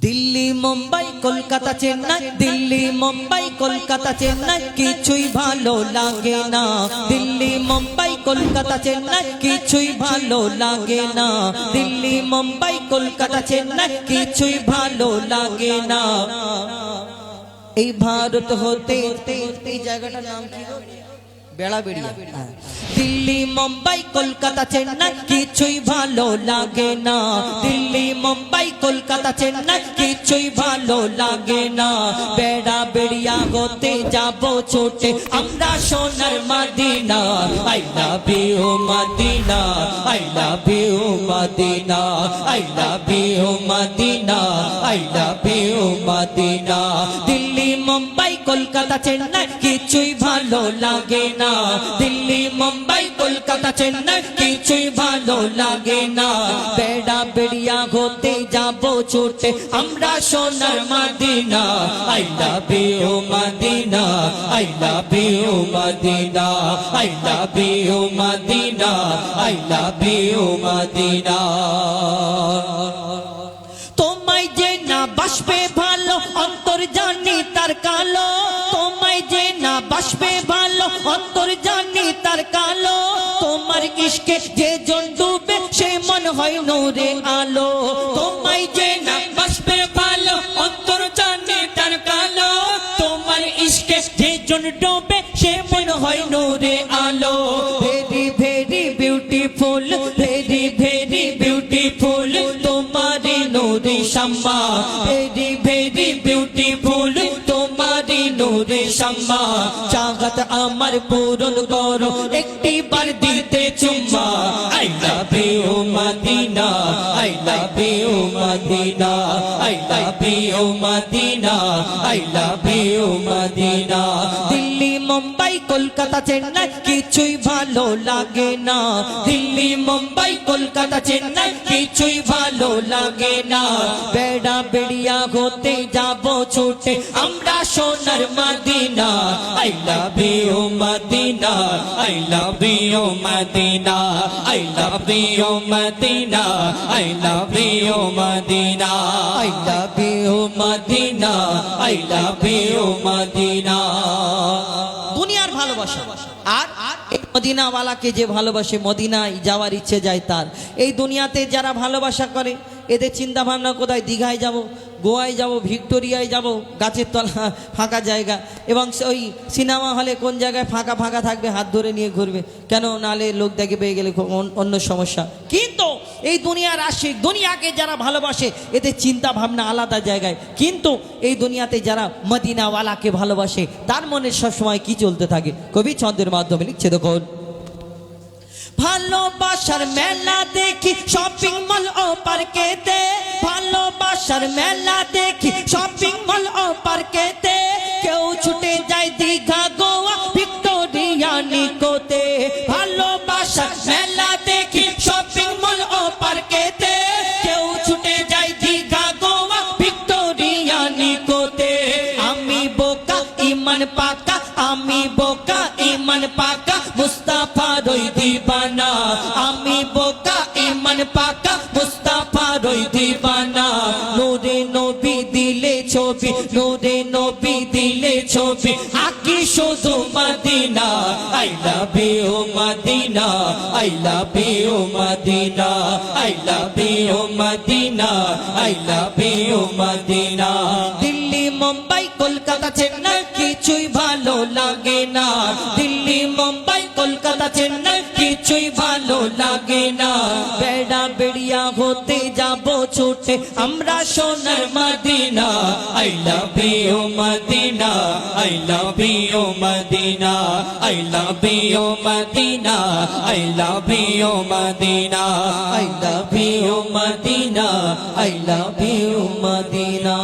দিল্লি মুম্বাই কলকাতা চেন্নাই, দিল্লি মুম্বাই কলকাতা চেন্নাই কিছুই ভালো লাগে না। দিল্লি মুম্বাই কলকাতা চেন্নাই কিছুই ভালো লাগে না। দিল্লি মুম্বাই কলকাতা চেন্নাই কিছুই ভালো লাগে না। এই ভারত হতে এই জায়গাটার নাম কি গো? বেড়াবেড়িয়া। দিল্লি মুম্বাই কলকাতা চেন্নাই কিছুই ভালো লাগে না। দিল্লি মুম্বাই কলকাতা চেন্নাই কিছুই ভালো লাগে না। বেড়াবেড়িয়া হতে যাব ছোটে আমরা সোনার Medina. I love you Medina, I love you Medina, I love you Medina, I love you Medina. Delhi Mumbai Kolkata Chennai কিছুই ভালো লাগে না। দিল্লি মুম্বাই কলকাতা চেন্নাই কিছুই ভালো লাগে না। বেড়াবেড়িয়া হতে যাব ছোটে আমরা সোনার Medina. I love you Medina, I love you Medina, I love you Medina, I love you Medina. তোমায় যে না বাসবে ভালো অন্তর জানি তার কালো। তোমায় যে না বাসবে ভালো অন্তর জানি তার কালো। তোমার ইশকে যে জন ডুবে সে মন হয় নূরে আলো। তোমায় যে না বাসবে ভালো অন্তর জানি তার কালো। তোমার ইশকে যে জন ডুবে সে মন হয় নূরে আলো। Very very beautiful, very very beautiful তোমারি নূরে শাম্মা। ভেরি ভেরি বিউটিফুল তোমারি নূরে শাম্মা। চাহত আমার পূরণ করো একটি বার দিতে চুম্মা। I love you Medina, I love you Medina, I love you Medina, I love you Medina. Delhi Mumbai Kolkata Chennai কিছুই ভালো লাগে না। দিল্লি মুম্বাই কলকাতা চেন্নাই কিছুই ভালো লাগে না। বেড়াবেড়িয়া হতে যাব ছুটে আমরা সোনার Medina. I love you Medina, I love you Medina, I love you Medina, I love you Medina, I love you Medina, I love you Medina. দুনিয়ার ভালোবাসা আর এই মদিনাওয়ালাকে যে ভালোবাসে, মদিনায় যাওয়ার ইচ্ছে যায় তার। এই দুনিয়াতে যারা ভালোবাসা করে এদের চিন্তা ভাবনা কোথায়, দীঘায় যাব, গোয়ায় যাব, ভিক্টোরিয়ায় যাব, গাছের তলা ফাঁকা জায়গা, এবং ওই সিনেমা হলে কোন জায়গায় ফাঁকা ফাঁকা থাকবে হাত ধরে নিয়ে ঘুরবে, কেন নালে লোক দেখে পেয়ে গেলে অন্য সমস্যা। কিন্তু এই দুনিয়ার আশিক, দুনিয়াকে যারা ভালোবাসে এদের চিন্তা ভাবনা আলাদা জায়গায়। কিন্তু এই দুনিয়াতে যারা মদিনাওয়ালাকে ভালোবাসে তার মনে সবসময় কি চলতে থাকে, কবি ছন্দের মাধ্যমে লিখছে দেখুন। ভালোবাসার মেলা দেখি শপিং মল ও পার্কেতে। ভালোবাসার মেলা দেখি শপিং মল ও পার্কেতে। কেউ ছুটে যায় দীঘা গোয়া ভিক্টোরিয়া নিকোতে। ভালোবাসার মেলা দেখি শপিং মল ও পার্কেতে। কেউ ছুটে যায় দীঘা গোয়া ভিক্টোরিয়া নিকোতে। আমি বোকা ইমান পাকা, আমি বোকা ইমান পাকা মুস্তাফার ওই দিবানা। আমি বোকা ইমান পাকা মুস্তাফার ওই দিবানা। নূরে নবী দিলে ছবি, নূরে নবী দিলে ছবি, আকি শুধু Medina. I love you Medina, I love you Medina, I love you Medina, I love you Medina. Delhi Mumbai Kolkata Chennai কিছুই ভালো লাগে না। দিল্লি মুম্বাই কলকাতা চেন্নাই কিছুই ভালো লাগে না। বেড়াবেড়িয়া হতে যাব ছুটে আমরা সোনার Medina. I love you Medina, I love you Medina, I love you Medina, I love you Medina, I love you Medina, I love you Medina.